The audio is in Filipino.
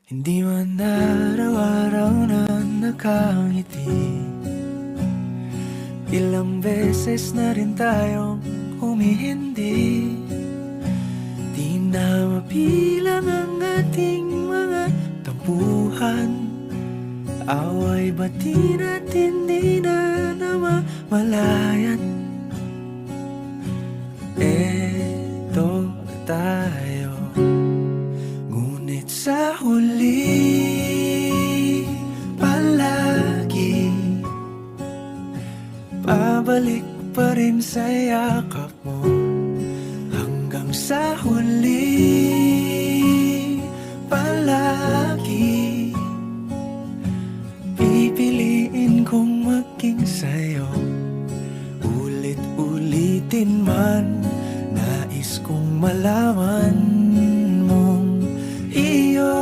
Hindi man araw-araw na nakangiti. Ilang beses na rin tayong humihindi. Di na mabilang ang ating mga tampuhan. Away bati natin di na namamalayan. Eto tayo, ngunit sa huli palagi pabalik pa rin sa